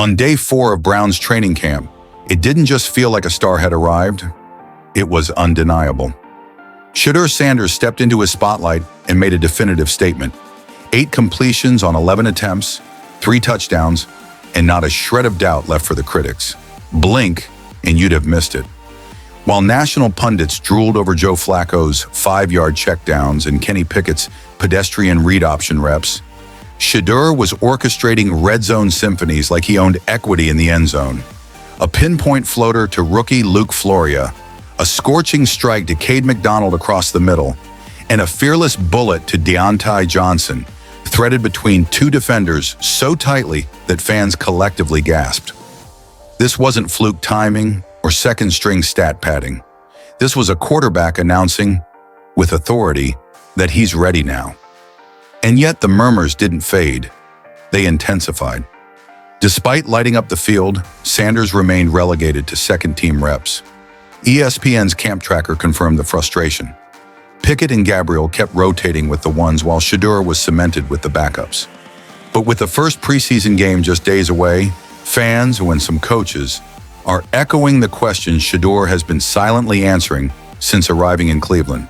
On day 4 of Brown's training camp, it didn't just feel like a star had arrived, it was undeniable. Shedeur Sanders stepped into his spotlight and made a definitive statement. 8 completions on 11 attempts, 3 touchdowns, and not a shred of doubt left for the critics. Blink, and you'd have missed it. While national pundits drooled over Joe Flacco's 5-yard checkdowns and Kenny Pickett's pedestrian read option reps, Shedeur was orchestrating red zone symphonies like he owned equity in the end zone. A pinpoint floater to rookie Luke Floria, a scorching strike to Cade McDonald across the middle, and a fearless bullet to Deontay Johnson, threaded between 2 defenders so tightly that fans collectively gasped. This wasn't fluke timing or second-string stat padding. This was a quarterback announcing, with authority, that he's ready now. And yet the murmurs didn't fade. They intensified. Despite lighting up the field, Sanders remained relegated to second-team reps. ESPN's camp tracker confirmed the frustration. Pickett and Gabriel kept rotating with the ones while Shedeur was cemented with the backups. But with the first preseason game just days away, fans and some coaches are echoing the questions Shedeur has been silently answering since arriving in Cleveland.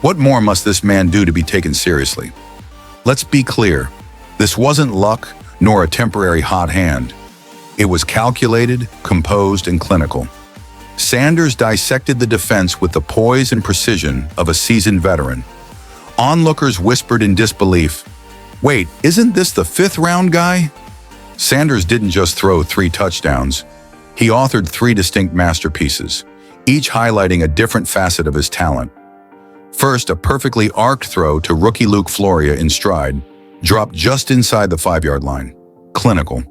What more must this man do to be taken seriously? Let's be clear, this wasn't luck nor a temporary hot hand. It was calculated, composed, and clinical. Sanders dissected the defense with the poise and precision of a seasoned veteran. Onlookers whispered in disbelief, "Wait, isn't this the 5th-round guy?" Sanders didn't just throw 3 touchdowns. He authored 3 distinct masterpieces, each highlighting a different facet of his talent. First, a perfectly arced throw to rookie Luke Floria in stride, dropped just inside the 5-yard line. Clinical.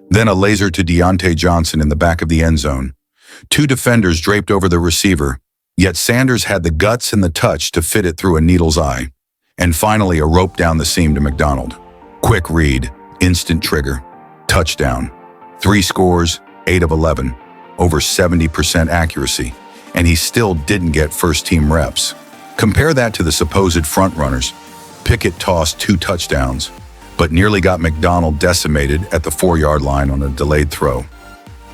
Then a laser to Deontay Johnson in the back of the end zone. 2 defenders draped over the receiver, yet Sanders had the guts and the touch to fit it through a needle's eye. And finally, a rope down the seam to McDonald. Quick read, instant trigger, touchdown. 3 scores, 8 of 11, over 70% accuracy, and he still didn't get first-team reps. Compare that to the supposed frontrunners. Pickett tossed 2 touchdowns, but nearly got McDonald decimated at the 4-yard line on a delayed throw.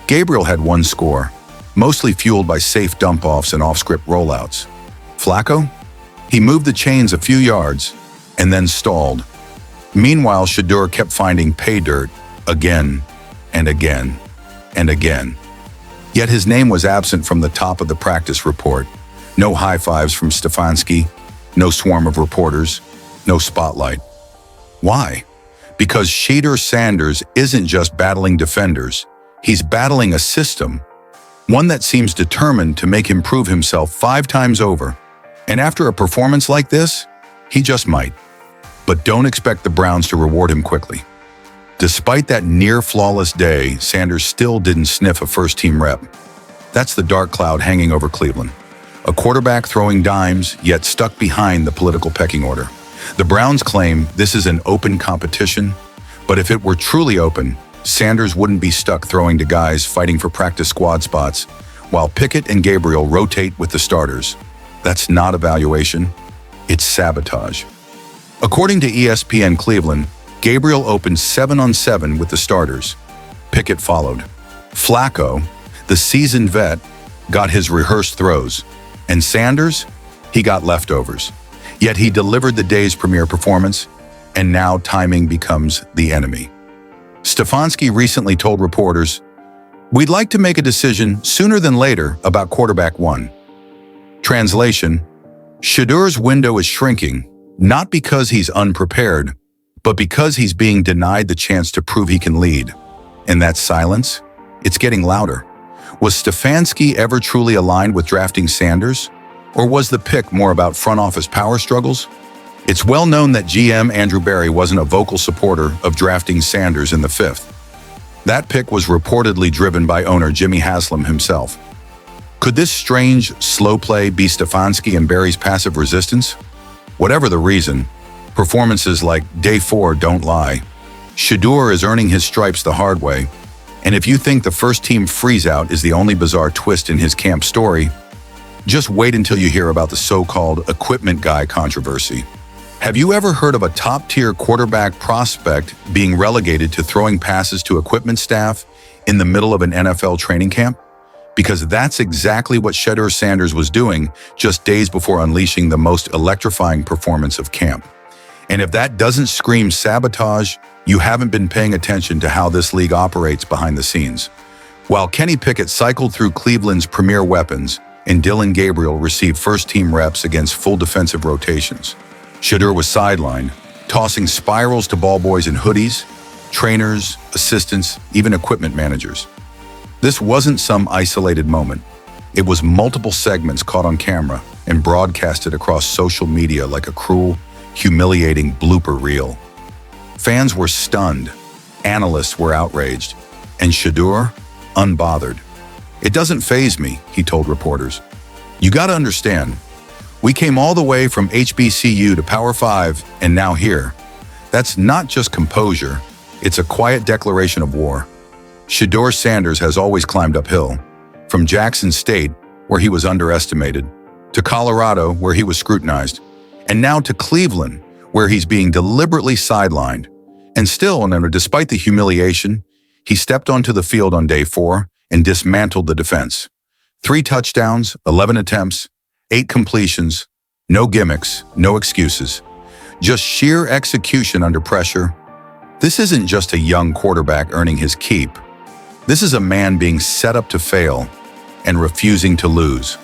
Gabriel had 1 score, mostly fueled by safe dump-offs and off-script rollouts. Flacco? He moved the chains a few yards and then stalled. Meanwhile, Shedeur kept finding pay dirt again and again and again. Yet his name was absent from the top of the practice report. No high fives from Stefanski, no swarm of reporters, no spotlight. Why? Because Shedeur Sanders isn't just battling defenders, he's battling a system, one that seems determined to make him prove himself 5 times over. And after a performance like this, he just might. But don't expect the Browns to reward him quickly. Despite that near-flawless day, Sanders still didn't sniff a first-team rep. That's the dark cloud hanging over Cleveland. A quarterback throwing dimes, yet stuck behind the political pecking order. The Browns claim this is an open competition, but if it were truly open, Sanders wouldn't be stuck throwing to guys fighting for practice squad spots, while Pickett and Gabriel rotate with the starters. That's not evaluation, it's sabotage. According to ESPN Cleveland, Gabriel opened 7-on-7 with the starters. Pickett followed. Flacco, the seasoned vet, got his rehearsed throws. And Sanders, he got leftovers. Yet he delivered the day's premier performance, and now timing becomes the enemy. Stefanski recently told reporters, "We'd like to make a decision sooner than later about quarterback 1. Translation, Shedeur's window is shrinking, not because he's unprepared, but because he's being denied the chance to prove he can lead. And that silence, it's getting louder. Was Stefanski ever truly aligned with drafting Sanders? Or was the pick more about front office power struggles? It's well known that GM Andrew Berry wasn't a vocal supporter of drafting Sanders in the 5th. That pick was reportedly driven by owner Jimmy Haslam himself. Could this strange, slow play be Stefanski and Berry's passive resistance? Whatever the reason, performances like Day 4 don't lie. Shedeur is earning his stripes the hard way, and if you think the first-team freeze-out is the only bizarre twist in his camp story, just wait until you hear about the so-called equipment guy controversy. Have you ever heard of a top-tier quarterback prospect being relegated to throwing passes to equipment staff in the middle of an NFL training camp? Because that's exactly what Shedeur Sanders was doing just days before unleashing the most electrifying performance of camp. And if that doesn't scream sabotage, you haven't been paying attention to how this league operates behind the scenes. While Kenny Pickett cycled through Cleveland's premier weapons and Dillon Gabriel received first-team reps against full defensive rotations, Shedeur was sidelined, tossing spirals to ball boys in hoodies, trainers, assistants, even equipment managers. This wasn't some isolated moment. It was multiple segments caught on camera and broadcasted across social media like a cruel, humiliating blooper reel. Fans were stunned, analysts were outraged, and Shedeur, unbothered. "It doesn't faze me," he told reporters. "You gotta understand, we came all the way from HBCU to Power 5 and now here. That's not just composure, it's a quiet declaration of war." Shedeur Sanders has always climbed uphill, from Jackson State, where he was underestimated, to Colorado, where he was scrutinized, and now to Cleveland, where he's being deliberately sidelined. And still, despite the humiliation, he stepped onto the field on day 4 and dismantled the defense. 3 touchdowns, 11 attempts, 8 completions, no gimmicks, no excuses, just sheer execution under pressure. This isn't just a young quarterback earning his keep. This is a man being set up to fail and refusing to lose.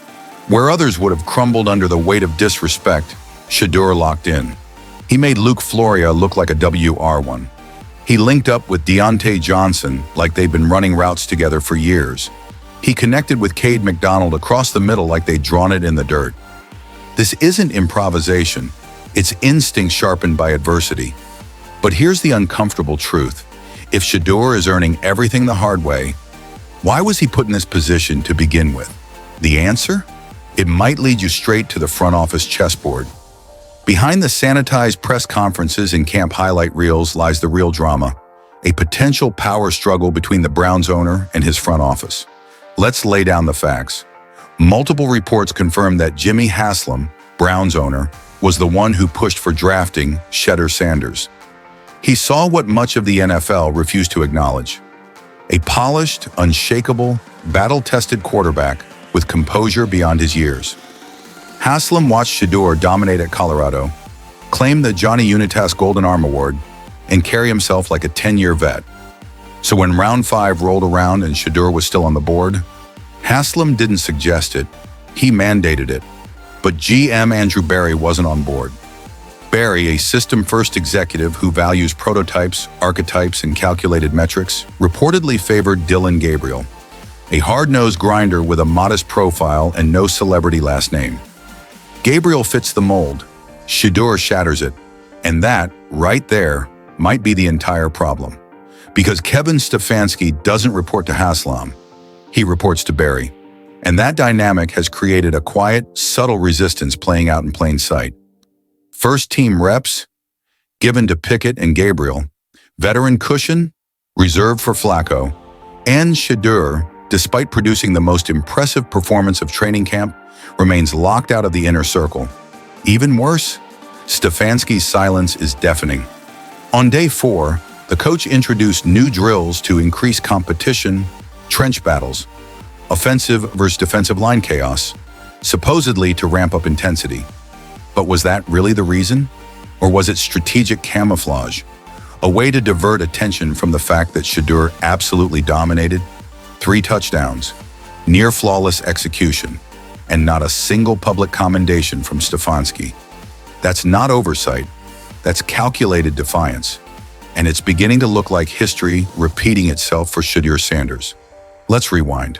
Where others would have crumbled under the weight of disrespect, Shedeur locked in. He made Luke Floria look like a WR1. He linked up with Deontay Johnson like they'd been running routes together for years. He connected with Cade McDonald across the middle like they'd drawn it in the dirt. This isn't improvisation, it's instinct sharpened by adversity. But here's the uncomfortable truth. If Shedeur is earning everything the hard way, why was he put in this position to begin with? The answer? It might lead you straight to the front office chessboard. Behind the sanitized press conferences and camp highlight reels lies the real drama, a potential power struggle between the Browns owner and his front office. Let's lay down the facts. Multiple reports confirm that Jimmy Haslam, Browns owner, was the one who pushed for drafting Shedeur Sanders. He saw what much of the NFL refused to acknowledge: a polished, unshakable, battle-tested quarterback with composure beyond his years. Haslam watched Shedeur dominate at Colorado, claim the Johnny Unitas Golden Arm Award, and carry himself like a 10-year vet. So when round 5 rolled around and Shedeur was still on the board, Haslam didn't suggest it, he mandated it. But GM Andrew Berry wasn't on board. Berry, a system-first executive who values prototypes, archetypes, and calculated metrics, reportedly favored Dillon Gabriel, a hard-nosed grinder with a modest profile and no celebrity last name. Gabriel fits the mold, Shedeur shatters it, and that, right there, might be the entire problem. Because Kevin Stefanski doesn't report to Haslam, he reports to Berry. And that dynamic has created a quiet, subtle resistance playing out in plain sight. First-team reps, given to Pickett and Gabriel, veteran cushion, reserved for Flacco, and Shedeur, despite producing the most impressive performance of training camp, remains locked out of the inner circle. Even worse, Stefanski's silence is deafening. On day 4, the coach introduced new drills to increase competition, trench battles, offensive versus defensive line chaos, supposedly to ramp up intensity. But was that really the reason? Or was it strategic camouflage? A way to divert attention from the fact that Shedeur absolutely dominated? 3 touchdowns, near flawless execution, and not a single public commendation from Stefanski. That's not oversight, that's calculated defiance. And it's beginning to look like history repeating itself for Shedeur Sanders. Let's rewind.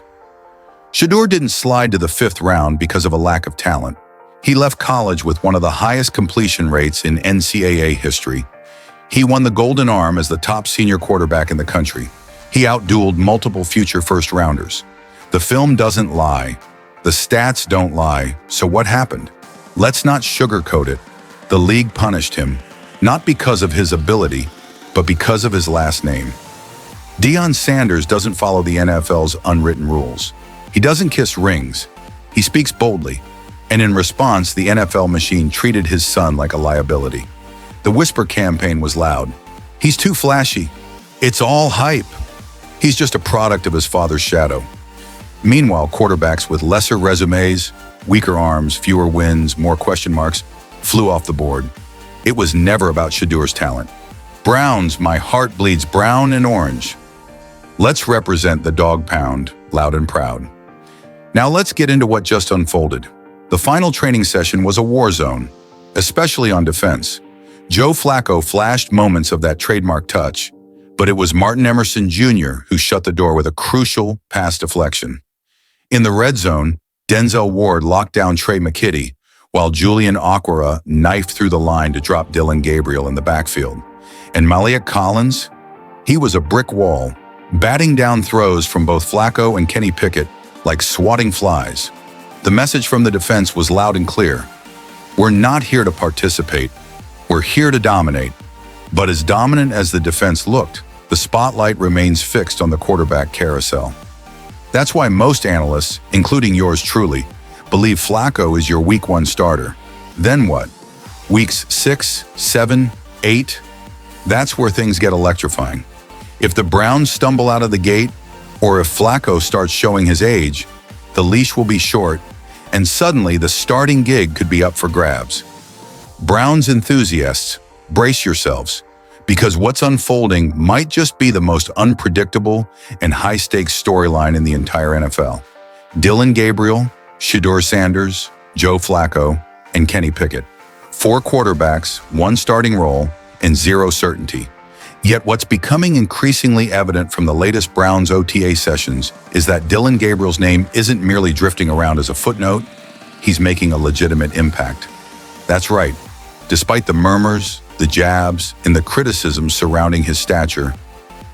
Shedeur didn't slide to the 5th round because of a lack of talent. He left college with one of the highest completion rates in NCAA history. He won the Golden Arm as the top senior quarterback in the country. He outdueled multiple future first-rounders. The film doesn't lie. The stats don't lie. So what happened? Let's not sugarcoat it. The league punished him, not because of his ability, but because of his last name. Deion Sanders doesn't follow the NFL's unwritten rules. He doesn't kiss rings. He speaks boldly. And in response, the NFL machine treated his son like a liability. The whisper campaign was loud. He's too flashy. It's all hype. He's just a product of his father's shadow. Meanwhile, quarterbacks with lesser resumes, weaker arms, fewer wins, more question marks, flew off the board. It was never about Shedeur's talent. Browns, my heart bleeds brown and orange. Let's represent the dog pound, loud and proud. Now let's get into what just unfolded. The final training session was a war zone, especially on defense. Joe Flacco flashed moments of that trademark touch, but it was Martin Emerson Jr. who shut the door with a crucial pass deflection. In the red zone, Denzel Ward locked down Trey McKitty, while Julian Okwara knifed through the line to drop Dillon Gabriel in the backfield. And Maliek Collins? He was a brick wall, batting down throws from both Flacco and Kenny Pickett like swatting flies. The message from the defense was loud and clear. We're not here to participate. We're here to dominate. But as dominant as the defense looked, the spotlight remains fixed on the quarterback carousel. That's why most analysts, including yours truly, believe Flacco is your Week 1 starter. Then what? Weeks 6, 7, 8? That's where things get electrifying. If the Browns stumble out of the gate, or if Flacco starts showing his age, the leash will be short, and suddenly the starting gig could be up for grabs. Browns enthusiasts, brace yourselves, because what's unfolding might just be the most unpredictable and high-stakes storyline in the entire NFL. Dillon Gabriel, Shedeur Sanders, Joe Flacco, and Kenny Pickett. 4 quarterbacks, 1 starting role, and 0 certainty. Yet what's becoming increasingly evident from the latest Browns OTA sessions is that Dillon Gabriel's name isn't merely drifting around as a footnote, he's making a legitimate impact. That's right. Despite the murmurs, the jabs, and the criticism surrounding his stature,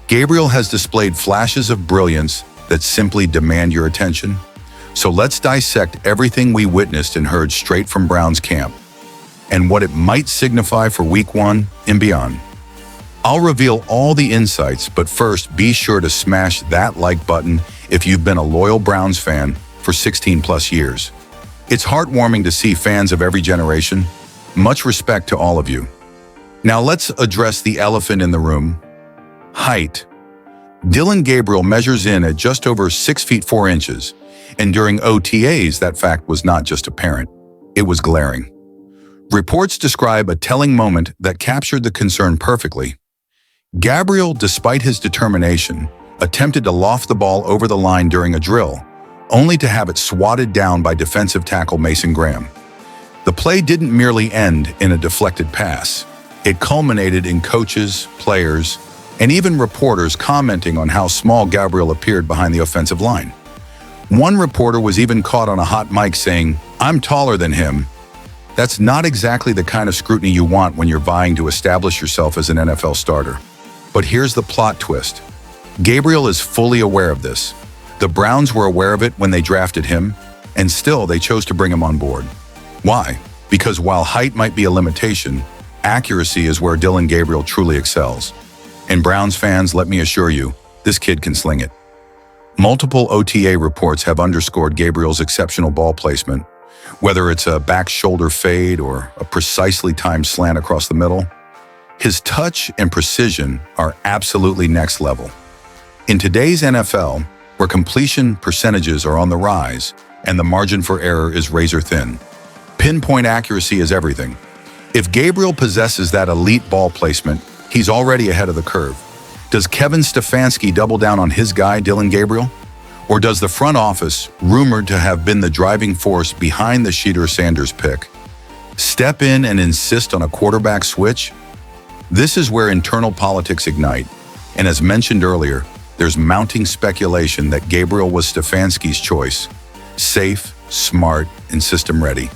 Gabriel has displayed flashes of brilliance that simply demand your attention. So let's dissect everything we witnessed and heard straight from Browns camp, and what it might signify for Week 1 and beyond. I'll reveal all the insights, but first be sure to smash that like button if you've been a loyal Browns fan for 16 plus years. It's heartwarming to see fans of every generation. Much respect to all of you. Now let's address the elephant in the room: height. Dillon Gabriel measures in at just over 6 feet 4 inches, and during OTAs that fact was not just apparent, it was glaring. Reports describe a telling moment that captured the concern perfectly. Gabriel, despite his determination, attempted to loft the ball over the line during a drill, only to have it swatted down by defensive tackle Mason Graham. The play didn't merely end in a deflected pass. It culminated in coaches, players, and even reporters commenting on how small Gabriel appeared behind the offensive line. One reporter was even caught on a hot mic saying, "I'm taller than him." That's not exactly the kind of scrutiny you want when you're vying to establish yourself as an NFL starter. But here's the plot twist. Gabriel is fully aware of this. The Browns were aware of it when they drafted him, and still they chose to bring him on board. Why? Because while height might be a limitation, accuracy is where Dillon Gabriel truly excels. And Browns fans, let me assure you, this kid can sling it. Multiple OTA reports have underscored Gabriel's exceptional ball placement, whether it's a back shoulder fade or a precisely timed slant across the middle. His touch and precision are absolutely next level. In today's NFL, where completion percentages are on the rise and the margin for error is razor thin, pinpoint accuracy is everything. If Gabriel possesses that elite ball placement, he's already ahead of the curve. Does Kevin Stefanski double down on his guy, Dillon Gabriel? Or does the front office, rumored to have been the driving force behind the Shedeur Sanders pick, step in and insist on a quarterback switch? This is where internal politics ignite, and as mentioned earlier, there's mounting speculation that Gabriel was Stefanski's choice: safe, smart, and system-ready.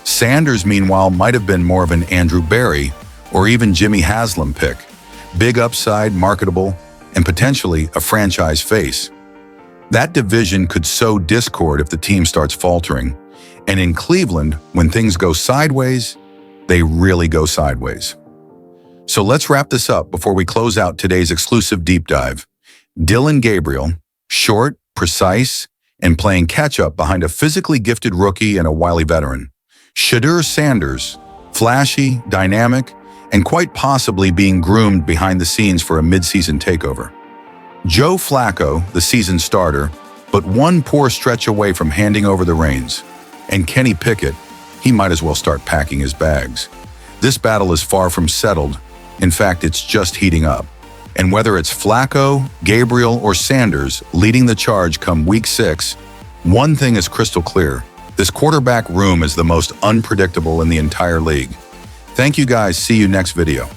Sanders, meanwhile, might have been more of an Andrew Berry or even Jimmy Haslam pick: big upside, marketable, and potentially a franchise face. That division could sow discord if the team starts faltering, and in Cleveland, when things go sideways, they really go sideways. So let's wrap this up before we close out today's exclusive deep dive. Dillon Gabriel, short, precise, and playing catch-up behind a physically gifted rookie and a wily veteran. Shedeur Sanders, flashy, dynamic, and quite possibly being groomed behind the scenes for a mid-season takeover. Joe Flacco, the season starter, but one poor stretch away from handing over the reins. And Kenny Pickett, he might as well start packing his bags. This battle is far from settled. In fact, it's just heating up. And whether it's Flacco, Gabriel, or Sanders leading the charge come Week 6, one thing is crystal clear. This quarterback room is the most unpredictable in the entire league. Thank you guys. See you next video.